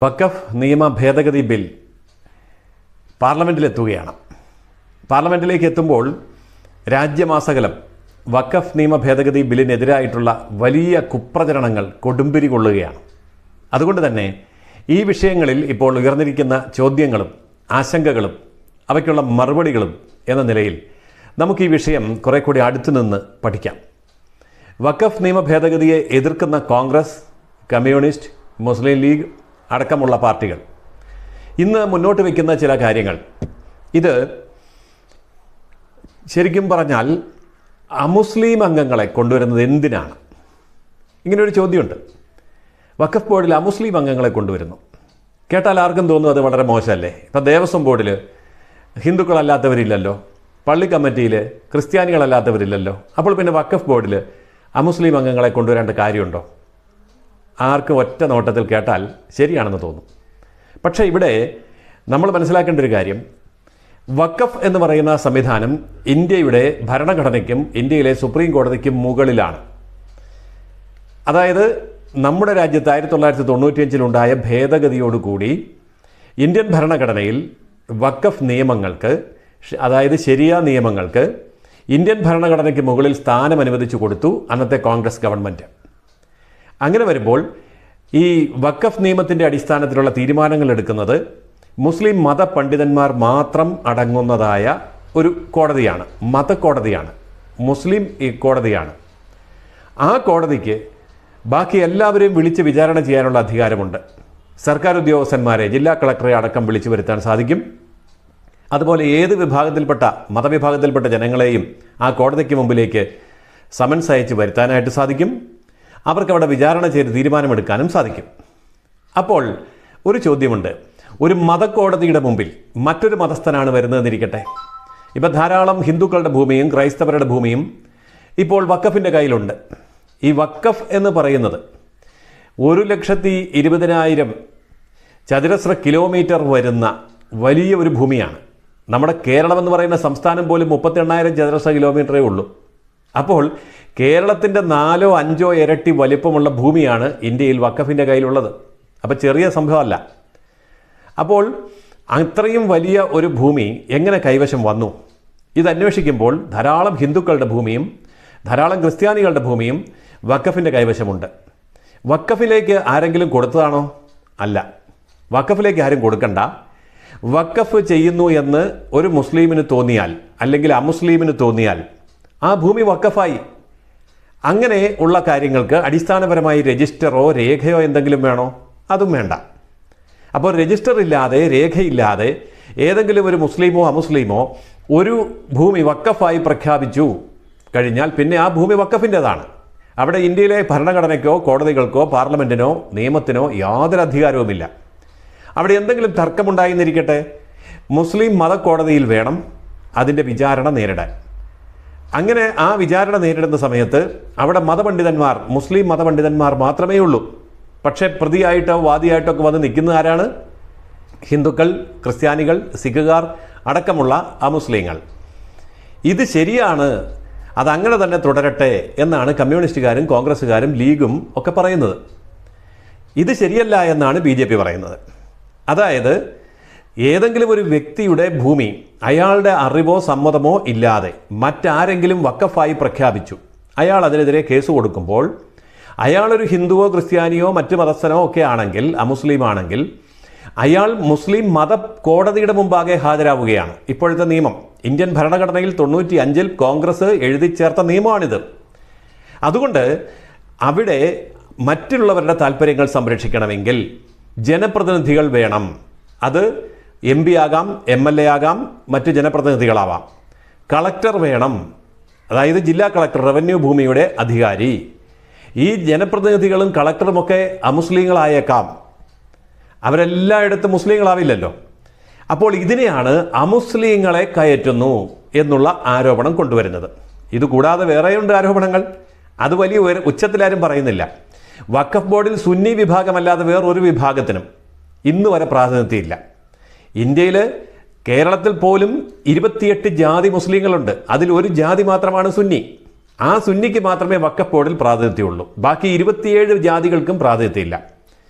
വഖഫ് നിയമ ഭേദഗതി ബിൽ പാർലമെൻറ്റിലെത്തുകയാണ്. പാർലമെൻറ്റിലേക്ക് എത്തുമ്പോൾ രാജ്യമാസകലം വഖഫ് നിയമ ഭേദഗതി ബില്ലിനെതിരായിട്ടുള്ള വലിയ കുപ്രചരണങ്ങൾ കൊടുമ്പിരി കൊള്ളുകയാണ്. അതുകൊണ്ട് തന്നെ ഈ വിഷയങ്ങളിൽ ഇപ്പോൾ ഉയർന്നിരിക്കുന്ന ചോദ്യങ്ങളും ആശങ്കകളും അവയ്ക്കുള്ള മറുപടികളും എന്ന നിലയിൽ നമുക്ക് ഈ വിഷയം കുറെ കൂടി അടുത്തു നിന്ന് പഠിക്കാം. വഖഫ് നിയമ ഭേദഗതിയെ എതിർക്കുന്ന കോൺഗ്രസ്, കമ്മ്യൂണിസ്റ്റ്, മുസ്ലിം ലീഗ് അടക്കമുള്ള പാർട്ടികൾ ഇന്ന് മുന്നോട്ട് വയ്ക്കുന്ന ചില കാര്യങ്ങൾ, ഇത് ശരിക്കും പറഞ്ഞാൽ അമുസ്ലിം അംഗങ്ങളെ കൊണ്ടുവരുന്നത് എന്തിനാണ്? ഇങ്ങനൊരു ചോദ്യമുണ്ട്. വഖഫ് ബോർഡിൽ അമുസ്ലിം അംഗങ്ങളെ കൊണ്ടുവരുന്നു. കേട്ടാൽ ആർക്കും തോന്നും അത് വളരെ മോശമല്ലേ. ഇപ്പം ദേവസ്വം ബോർഡിൽ ഹിന്ദുക്കളല്ലാത്തവരില്ലല്ലോ, പള്ളി കമ്മിറ്റിയിൽ ക്രിസ്ത്യാനികളല്ലാത്തവരില്ലല്ലോ, അപ്പോൾ പിന്നെ വഖഫ് ബോർഡിൽ അമുസ്ലിം അംഗങ്ങളെ കൊണ്ടുവരേണ്ട കാര്യമുണ്ടോ? ആർക്കും ഒറ്റ നോട്ടത്തിൽ കേട്ടാൽ ശരിയാണെന്ന് തോന്നും. പക്ഷേ ഇവിടെ നമ്മൾ മനസ്സിലാക്കേണ്ട ഒരു കാര്യം, വഖഫ് എന്ന് പറയുന്ന സംവിധാനം ഇന്ത്യയുടെ ഭരണഘടനയ്ക്കും ഇന്ത്യയിലെ സുപ്രീം കോടതിക്കും മുകളിലാണ്. അതായത് നമ്മുടെ രാജ്യത്ത് 1995-ലുണ്ടായ ഭേദഗതിയോടുകൂടി ഇന്ത്യൻ ഭരണഘടനയിൽ വഖഫ് നിയമങ്ങൾക്ക്, അതായത് ശരിയ നിയമങ്ങൾക്ക് ഇന്ത്യൻ ഭരണഘടനയ്ക്ക് മുകളിൽ സ്ഥാനം അനുവദിച്ചു കൊടുത്തു അന്നത്തെ കോൺഗ്രസ് ഗവൺമെൻറ്. അങ്ങനെ വരുമ്പോൾ ഈ വഖഫ് നിയമത്തിൻ്റെ അടിസ്ഥാനത്തിലുള്ള തീരുമാനങ്ങൾ എടുക്കുന്നത് മുസ്ലിം മതപണ്ഡിതന്മാർ മാത്രം അടങ്ങുന്നതായ ഒരു കോടതിയാണ്, മതക്കോടതിയാണ്, മുസ്ലിം കോടതിയാണ്. ആ കോടതിക്ക് ബാക്കി എല്ലാവരെയും വിളിച്ച് വിചാരണ ചെയ്യാനുള്ള അധികാരമുണ്ട്. സർക്കാർ ഉദ്യോഗസ്ഥന്മാരെ, ജില്ലാ കളക്ടറെ അടക്കം വിളിച്ചു വരുത്താൻ സാധിക്കും. അതുപോലെ ഏത് വിഭാഗത്തിൽപ്പെട്ട മതവിഭാഗത്തിൽപ്പെട്ട ജനങ്ങളെയും ആ കോടതിക്ക് മുമ്പിലേക്ക് സമൻസ് അയച്ച് വരുത്താനായിട്ട് സാധിക്കും. അവർക്ക് അവിടെ വിചാരണ ചെയ്ത് തീരുമാനമെടുക്കാനും സാധിക്കും. അപ്പോൾ ഒരു ചോദ്യമുണ്ട്, ഒരു മതക്കോടതിയുടെ മുമ്പിൽ മറ്റൊരു മതസ്ഥനാണ് വരുന്നതെന്നിരിക്കട്ടെ. ഇപ്പം ധാരാളം ഹിന്ദുക്കളുടെ ഭൂമിയും ക്രൈസ്തവരുടെ ഭൂമിയും ഇപ്പോൾ വഖഫിൻ്റെ കയ്യിലുണ്ട്. ഈ വഖഫ് എന്ന് പറയുന്നത് 1,20,000 ചതുരശ്ര കിലോമീറ്റർ വരുന്ന വലിയ ഒരു ഭൂമിയാണ്. നമ്മുടെ കേരളം എന്ന് പറയുന്ന സംസ്ഥാനം പോലും 38,000 ചതുരശ്ര കിലോമീറ്ററേ ഉള്ളൂ. അപ്പോൾ കേരളത്തിൻ്റെ 4-5 ഇരട്ടി വലിപ്പമുള്ള ഭൂമിയാണ് ഇന്ത്യയിൽ വഖഫിൻ്റെ കയ്യിലുള്ളത്. അപ്പോൾ ചെറിയ സംഭവമല്ല. അപ്പോൾ അത്രയും വലിയ ഒരു ഭൂമി എങ്ങനെ കൈവശം വന്നു? ഇത് അന്വേഷിക്കുമ്പോൾ ധാരാളം ഹിന്ദുക്കളുടെ ഭൂമിയും ധാരാളം ക്രിസ്ത്യാനികളുടെ ഭൂമിയും വഖഫിൻ്റെ കൈവശമുണ്ട്. വഖഫിലേക്ക് ആരെങ്കിലും കൊടുത്തതാണോ? അല്ല, വഖഫിലേക്ക് ആരും കൊടുക്കണ്ട. വഖഫ് ചെയ്യുന്നു എന്ന് ഒരു മുസ്ലിമിന് തോന്നിയാൽ അല്ലെങ്കിൽ അമുസ്ലിമിന് തോന്നിയാൽ ആ ഭൂമി വഖഫായി. അങ്ങനെ ഉള്ള കാര്യങ്ങൾക്ക് അടിസ്ഥാനപരമായി രജിസ്റ്ററോ രേഖയോ എന്തെങ്കിലും വേണോ? അതും വേണ്ട. അപ്പോൾ രജിസ്റ്റർ ഇല്ലാതെ, രേഖയില്ലാതെ ഏതെങ്കിലും ഒരു മുസ്ലിമോ അമുസ്ലിമോ ഒരു ഭൂമി വഖഫായി പ്രഖ്യാപിച്ചു കഴിഞ്ഞാൽ പിന്നെ ആ ഭൂമി വഖഫിൻ്റെതാണ്. അവിടെ ഇന്ത്യയിലെ ഭരണഘടനയ്ക്കോ കോടതികൾക്കോ പാർലമെൻറ്റിനോ നിയമത്തിനോ യാതൊരു അധികാരവുമില്ല. അവിടെ എന്തെങ്കിലും തർക്കമുണ്ടായിരുന്നിരിക്കട്ടെ, മുസ്ലിം മതക്കോടതിയിൽ വേണം അതിൻ്റെ വിചാരണ നേരിടാൻ. അങ്ങനെ ആ വിചാരണ നേരിടുന്ന സമയത്ത് അവിടെ മതപണ്ഡിതന്മാർ, മുസ്ലിം മതപണ്ഡിതന്മാർ മാത്രമേ ഉള്ളൂ. പക്ഷേ പ്രതിയായിട്ടോ വാദിയായിട്ടോ ഒക്കെ വന്ന് നിൽക്കുന്ന ആരാണ്? ഹിന്ദുക്കൾ, ക്രിസ്ത്യാനികൾ, സിഖുകാർ അടക്കമുള്ള അമുസ്ലിങ്ങൾ. ഇത് ശരിയാണ്, അതങ്ങനെ തന്നെ തുടരട്ടെ എന്നാണ് കമ്മ്യൂണിസ്റ്റുകാരും കോൺഗ്രസ്സുകാരും ലീഗും ഒക്കെ പറയുന്നത്. ഇത് ശരിയല്ല എന്നാണ് BJP പറയുന്നത്. അതായത് ഏതെങ്കിലും ഒരു വ്യക്തിയുടെ ഭൂമി അയാളുടെ അറിവോ സമ്മതമോ ഇല്ലാതെ മറ്റാരെങ്കിലും വഖഫായി പ്രഖ്യാപിച്ചു, അയാൾ അതിനെതിരെ കേസ് കൊടുക്കുമ്പോൾ അയാളൊരു ഹിന്ദുവോ ക്രിസ്ത്യാനിയോ മറ്റ് മതസ്ഥനോ ഒക്കെ ആണെങ്കിൽ, അമുസ്ലിം ആണെങ്കിൽ, അയാൾ മുസ്ലിം മത കോടതിയുടെ മുമ്പാകെ ഹാജരാവുകയാണ്. ഇപ്പോഴത്തെ നിയമം ഇന്ത്യൻ ഭരണഘടനയിൽ 95-ൽ കോൺഗ്രസ് എഴുതി ചേർത്ത നിയമമാണിത്. അതുകൊണ്ട് അവിടെ മറ്റുള്ളവരുടെ താല്പര്യങ്ങൾ സംരക്ഷിക്കണമെങ്കിൽ ജനപ്രതിനിധികൾ വേണം. അത് MP ആകാം, MLA ആകാം, മറ്റ് ജനപ്രതിനിധികളാവാം. കളക്ടർ വേണം, അതായത് ജില്ലാ കളക്ടർ, റവന്യൂ ഭൂമിയുടെ അധികാരി. ഈ ജനപ്രതിനിധികളും കളക്ടറുമൊക്കെ അമുസ്ലിങ്ങളായേക്കാം, അവരെല്ലായിടത്തും മുസ്ലിങ്ങളാവില്ലല്ലോ. അപ്പോൾ ഇതിനെയാണ് അമുസ്ലിങ്ങളെ കയറ്റുന്നു എന്നുള്ള ആരോപണം കൊണ്ടുവരുന്നത്. ഇതുകൂടാതെ വേറെയുണ്ട് ആരോപണങ്ങൾ, അത് വലിയ ഉച്ചത്തിലാരും പറയുന്നില്ല. വഖഫ് ബോർഡിൽ സുന്നി വിഭാഗമല്ലാതെ വേറൊരു വിഭാഗത്തിനും ഇന്ന് വരെ പ്രാതിനിധ്യമില്ല. ഇന്ത്യയിൽ കേരളത്തിൽ പോലും 28 ജാതി മുസ്ലിങ്ങളുണ്ട്. അതിൽ ഒരു ജാതി മാത്രമാണ് സുന്നി. ആ സുന്നിക്ക് മാത്രമേ വഖഫ് ബോർഡിൽ പ്രാതിനിധ്യമുള്ളൂ. ബാക്കി 27 ജാതികൾക്കും പ്രാതിനിധ്യമില്ല.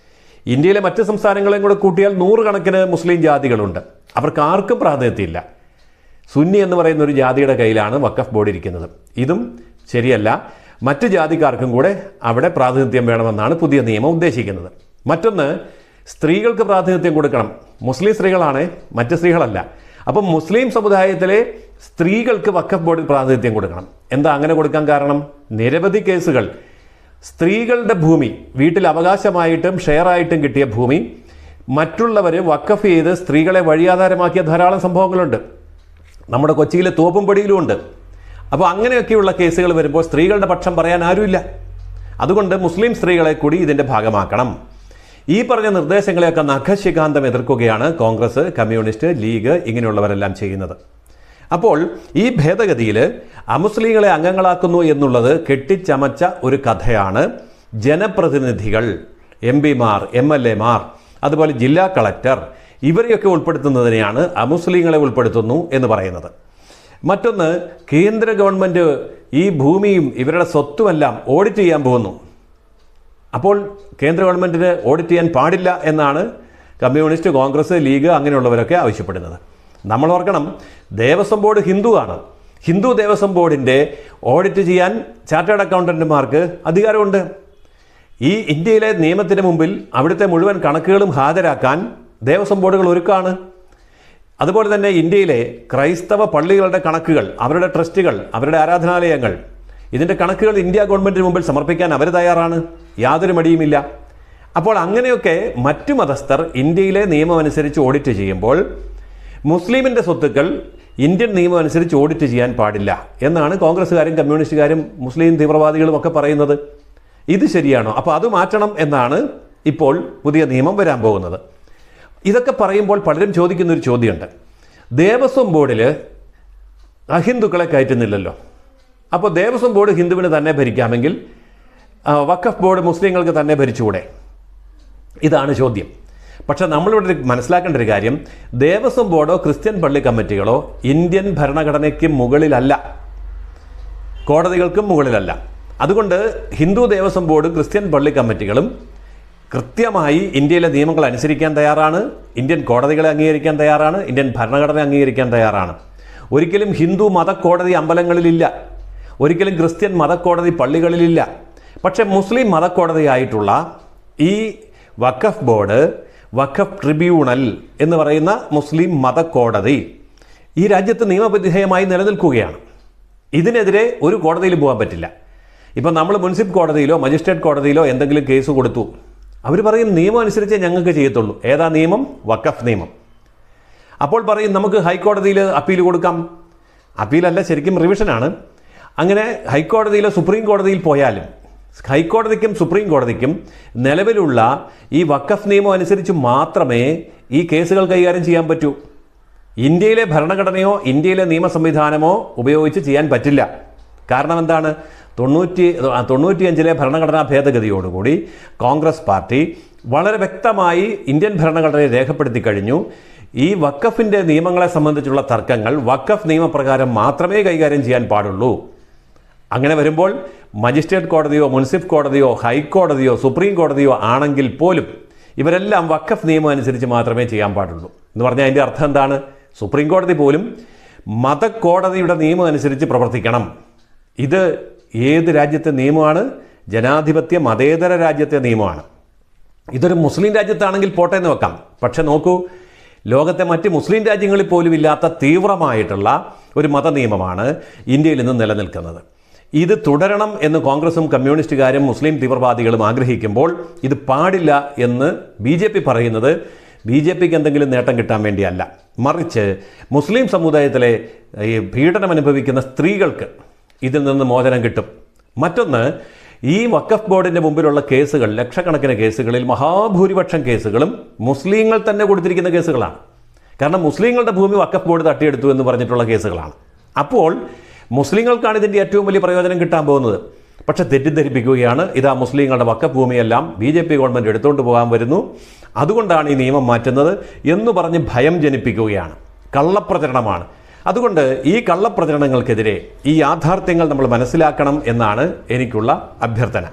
ഇന്ത്യയിലെ മറ്റ് സംസ്ഥാനങ്ങളെയും കൂടെ കൂട്ടിയാൽ 100 കണക്കിന് മുസ്ലിം ജാതികളുണ്ട്. അവർക്ക് ആർക്കും പ്രാതിനിധ്യമില്ല. സുന്നി എന്ന് പറയുന്ന ഒരു ജാതിയുടെ കയ്യിലാണ് വഖഫ് ബോർഡ് ഇരിക്കുന്നത്. ഇതും ശരിയല്ല. മറ്റ് ജാതിക്കാർക്കും കൂടെ അവിടെ പ്രാതിനിധ്യം വേണമെന്നാണ് പുതിയ നിയമം ഉദ്ദേശിക്കുന്നത്. മറ്റൊന്ന്, സ്ത്രീകൾക്ക് പ്രാതിനിധ്യം കൊടുക്കണം. മുസ്ലിം സ്ത്രീകളാണ്, മറ്റ് സ്ത്രീകളല്ല. അപ്പം മുസ്ലിം സമുദായത്തിലെ സ്ത്രീകൾക്ക് വഖഫ് ബോർഡിൽ പ്രാതിനിധ്യം കൊടുക്കണം. എന്താ അങ്ങനെ കൊടുക്കാൻ കാരണം? നിരവധി കേസുകൾ സ്ത്രീകളുടെ ഭൂമി, വീട്ടിൽ അവകാശമായിട്ടും ഷെയറായിട്ടും കിട്ടിയ ഭൂമി മറ്റുള്ളവർ വഖഫ് ചെയ്ത് സ്ത്രീകളെ വഴിയാധാരമാക്കിയ ധാരാളം സംഭവങ്ങളുണ്ട്. നമ്മുടെ കൊച്ചിയിലെ തോപ്പുംപടിയിലും ഉണ്ട്. അപ്പോൾ അങ്ങനെയൊക്കെയുള്ള കേസുകൾ വരുമ്പോൾ സ്ത്രീകളുടെ പക്ഷം പറയാൻ ആരുമില്ല. അതുകൊണ്ട് മുസ്ലിം സ്ത്രീകളെ കൂടി ഇതിൻ്റെ ഭാഗമാക്കണം. ഈ പറഞ്ഞ നിർദ്ദേശങ്ങളെയൊക്കെ നഖശിഖാന്തം എതിർക്കുകയാണ് കോൺഗ്രസ്, കമ്മ്യൂണിസ്റ്റ്, ലീഗ് ഇങ്ങനെയുള്ളവരെല്ലാം ചെയ്യുന്നത്. അപ്പോൾ ഈ ഭേദഗതിയിൽ അമുസ്ലിങ്ങളെ അംഗങ്ങളാക്കുന്നു എന്നുള്ളത് കെട്ടിച്ചമച്ച ഒരു കഥയാണ്. ജനപ്രതിനിധികൾ, MP-മാർ, MLA-മാർ, അതുപോലെ ജില്ലാ കളക്ടർ ഇവരെയൊക്കെ ഉൾപ്പെടുത്തുന്നതിനെയാണ് അമുസ്ലിങ്ങളെ ഉൾപ്പെടുത്തുന്നു എന്ന് പറയുന്നത്. മറ്റൊന്ന്, കേന്ദ്ര ഗവൺമെൻറ് ഈ ഭൂമിയും ഇവരുടെ സ്വത്തുമെല്ലാം ഓഡിറ്റ് ചെയ്യാൻ പോകുന്നു. അപ്പോൾ കേന്ദ്ര ഗവൺമെൻറ്റിന് ഓഡിറ്റ് ചെയ്യാൻ പാടില്ല എന്നാണ് കമ്മ്യൂണിസ്റ്റ്, കോൺഗ്രസ്, ലീഗ് അങ്ങനെയുള്ളവരൊക്കെ ആവശ്യപ്പെടുന്നത്. നമ്മൾ ഓർക്കണം, ദേവസ്വം ബോർഡ് ഹിന്ദുവാണ്. ഹിന്ദു ദേവസ്വം ബോർഡിൻ്റെ ഓഡിറ്റ് ചെയ്യാൻ ചാർട്ടേഡ് അക്കൗണ്ടൻറ്റുമാർക്ക് അധികാരമുണ്ട്. ഈ ഇന്ത്യയിലെ നിയമത്തിന് മുമ്പിൽ അവിടുത്തെ മുഴുവൻ കണക്കുകളും ഹാജരാക്കാൻ ദേവസ്വം ബോർഡുകൾ ഒരുക്കാണ്. അതുപോലെ തന്നെ ഇന്ത്യയിലെ ക്രൈസ്തവ പള്ളികളുടെ കണക്കുകൾ, അവരുടെ ട്രസ്റ്റുകൾ, അവരുടെ ആരാധനാലയങ്ങൾ, ഇതിൻ്റെ കണക്കുകൾ ഇന്ത്യ ഗവൺമെൻറ്റിന് മുമ്പിൽ സമർപ്പിക്കാൻ അവർ തയ്യാറാണ്. യാതൊരു മടിയുമില്ല. അപ്പോൾ അങ്ങനെയൊക്കെ മറ്റു മതസ്ഥർ ഇന്ത്യയിലെ നിയമം അനുസരിച്ച് ഓഡിറ്റ് ചെയ്യുമ്പോൾ മുസ്ലിമിൻ്റെ സ്വത്തുക്കൾ ഇന്ത്യൻ നിയമം അനുസരിച്ച് ഓഡിറ്റ് ചെയ്യാൻ പാടില്ല എന്നാണ് കോൺഗ്രസ്സുകാരും കമ്മ്യൂണിസ്റ്റുകാരും മുസ്ലിം തീവ്രവാദികളും ഒക്കെ പറയുന്നത്. ഇത് ശരിയാണോ? അപ്പോൾ അത് മാറ്റണം എന്നാണ് ഇപ്പോൾ പുതിയ നിയമം വരാൻ പോകുന്നത്. ഇതൊക്കെ പറയുമ്പോൾ പലരും ചോദിക്കുന്നൊരു ചോദ്യമുണ്ട്. ദേവസ്വം ബോർഡിൽ അഹിന്ദുക്കളെ കയറ്റുന്നില്ലല്ലോ. അപ്പോൾ ദേവസ്വം ബോർഡ് ഹിന്ദുവിന് തന്നെ ഭരിക്കാമെങ്കിൽ വഖഫ് ബോർഡ് മുസ്ലിങ്ങൾക്ക് തന്നെ ഭരിച്ചുകൂടെ? ഇതാണ് ചോദ്യം. പക്ഷെ നമ്മളിവിടെ മനസ്സിലാക്കേണ്ട ഒരു കാര്യം, ദേവസ്വം ബോർഡോ ക്രിസ്ത്യൻ പള്ളി കമ്മിറ്റികളോ ഇന്ത്യൻ ഭരണഘടനയ്ക്ക് മുകളിലല്ല, കോടതികൾക്കും മുകളിലല്ല. അതുകൊണ്ട് ഹിന്ദു ദേവസ്വം ബോർഡും ക്രിസ്ത്യൻ പള്ളി കമ്മിറ്റികളും കൃത്യമായി ഇന്ത്യയിലെ നിയമങ്ങൾ അനുസരിക്കാൻ തയ്യാറാണ്, ഇന്ത്യൻ കോടതികളെ അംഗീകരിക്കാൻ തയ്യാറാണ്, ഇന്ത്യൻ ഭരണഘടന അംഗീകരിക്കാൻ തയ്യാറാണ്. ഒരിക്കലും ഹിന്ദു മതക്കോടതി അമ്പലങ്ങളിലില്ല, ഒരിക്കലും ക്രിസ്ത്യൻ മതക്കോടതി പള്ളികളിലില്ല. പക്ഷേ മുസ്ലിം മതക്കോടതിയായിട്ടുള്ള ഈ വഖഫ് ബോർഡ്, വഖഫ് ട്രിബ്യൂണൽ എന്ന് പറയുന്ന മുസ്ലിം മതക്കോടതി ഈ രാജ്യത്ത് നിയമവിധേയമായി നിലനിൽക്കുകയാണ്. ഇതിനെതിരെ ഒരു കോടതിയിലും പോകാൻ പറ്റില്ല. ഇപ്പം നമ്മൾ മുനിസിപ്പൽ കോടതിയിലോ മജിസ്ട്രേറ്റ് കോടതിയിലോ എന്തെങ്കിലും കേസ് കൊടുത്തു, അവർ പറയും നിയമം അനുസരിച്ചേ ഞങ്ങൾക്ക് ചെയ്യത്തുള്ളൂ. ഏതാ നിയമം? വഖഫ് നിയമം. അപ്പോൾ പറയും നമുക്ക് ഹൈക്കോടതിയിൽ അപ്പീൽ കൊടുക്കാം. അപ്പീലല്ല, ശരിക്കും റിവിഷനാണ്. അങ്ങനെ ഹൈക്കോടതിയിലോ സുപ്രീം കോടതിയിൽ പോയാലും ഹൈക്കോടതിക്കും സുപ്രീം കോടതിക്കും നിലവിലുള്ള ഈ വഖഫ് നിയമം അനുസരിച്ച് മാത്രമേ ഈ കേസുകൾ കൈകാര്യം ചെയ്യാൻ പറ്റൂ. ഇന്ത്യയിലെ ഭരണഘടനയോ ഇന്ത്യയിലെ നിയമ സംവിധാനമോ ഉപയോഗിച്ച് ചെയ്യാൻ പറ്റില്ല. കാരണം എന്താണ്? 95 ഭരണഘടനാ ഭേദഗതിയോടുകൂടി കോൺഗ്രസ് പാർട്ടി വളരെ വ്യക്തമായി ഇന്ത്യൻ ഭരണഘടനയെ രേഖപ്പെടുത്തി കഴിഞ്ഞു. ഈ വഖഫിൻ്റെ നിയമങ്ങളെ സംബന്ധിച്ചുള്ള തർക്കങ്ങൾ വഖഫ് നിയമപ്രകാരം മാത്രമേ കൈകാര്യം ചെയ്യാൻ പാടുള്ളൂ. അങ്ങനെ വരുമ്പോൾ മജിസ്ട്രേറ്റ് കോടതിയോ മുനിസിപ്പൽ കോടതിയോ ഹൈക്കോടതിയോ സുപ്രീം കോടതിയോ ആണെങ്കിൽ പോലും ഇവരെല്ലാം വഖഫ് നിയമം അനുസരിച്ച് മാത്രമേ ചെയ്യാൻ പാടുള്ളൂ. എന്ന് പറഞ്ഞാൽ അതിൻ്റെ അർത്ഥം എന്താണ്? സുപ്രീം കോടതി പോലും മതക്കോടതിയുടെ നിയമം അനുസരിച്ച് പ്രവർത്തിക്കണം. ഇത് ഏത് രാജ്യത്തെ നിയമമാണ്? ജനാധിപത്യ മതേതര രാജ്യത്തെ നിയമമാണ്. ഇതൊരു മുസ്ലിം രാജ്യത്താണെങ്കിൽ പോട്ടെ എന്ന് വെക്കാം. പക്ഷെ നോക്കൂ, ലോകത്തെ മറ്റ് മുസ്ലിം രാജ്യങ്ങളിൽ പോലും ഇല്ലാത്ത തീവ്രമായിട്ടുള്ള ഒരു മതനിയമമാണ് ഇന്ത്യയിൽ നിന്ന് നിലനിൽക്കുന്നത്. ഇത് തുടരണം എന്ന് കോൺഗ്രസും കമ്മ്യൂണിസ്റ്റുകാരും മുസ്ലിം തീവ്രവാദികളും ആഗ്രഹിക്കുമ്പോൾ ഇത് പാടില്ല എന്ന് BJP പറയുന്നത് BJPക്ക് എന്തെങ്കിലും നേട്ടം കിട്ടാൻ വേണ്ടിയല്ല, മറിച്ച് മുസ്ലിം സമുദായത്തിലെ ഈ പീഡനം അനുഭവിക്കുന്ന സ്ത്രീകൾക്ക് ഇതിൽ നിന്ന് മോചനം കിട്ടും. മറ്റൊന്ന്, ഈ വഖഫ് ബോർഡിൻ്റെ മുമ്പിലുള്ള കേസുകൾ, ലക്ഷക്കണക്കിന് കേസുകളിൽ മഹാഭൂരിപക്ഷം കേസുകളും മുസ്ലിങ്ങൾ തന്നെ കൊടുത്തിരിക്കുന്ന കേസുകളാണ്. കാരണം മുസ്ലിങ്ങളുടെ ഭൂമി വഖഫ് ബോർഡ് തട്ടിയെടുത്തു എന്ന് പറഞ്ഞിട്ടുള്ള കേസുകളാണ്. അപ്പോൾ മുസ്ലിങ്ങൾക്കാണ് ഇതിൻ്റെ ഏറ്റവും വലിയ പ്രയോജനം കിട്ടാൻ പോകുന്നത്. പക്ഷെ തെറ്റിദ്ധരിപ്പിക്കുകയാണ്, ഇതാ മുസ്ലിങ്ങളുടെ വഖഫ് ഭൂമിയെല്ലാം BJP ഗവൺമെൻറ് എടുത്തുകൊണ്ട് പോകാൻ വരുന്നു, അതുകൊണ്ടാണ് ഈ നിയമം മാറ്റുന്നത് എന്ന് പറഞ്ഞ് ഭയം ജനിപ്പിക്കുകയാണ്. കള്ളപ്രചരണമാണ്. അതുകൊണ്ട് ഈ കള്ളപ്രചരണങ്ങൾക്കെതിരെ ഈ യാഥാർത്ഥ്യങ്ങൾ നമ്മൾ മനസ്സിലാക്കണം എന്നാണ് എനിക്കുള്ള അഭ്യർത്ഥന.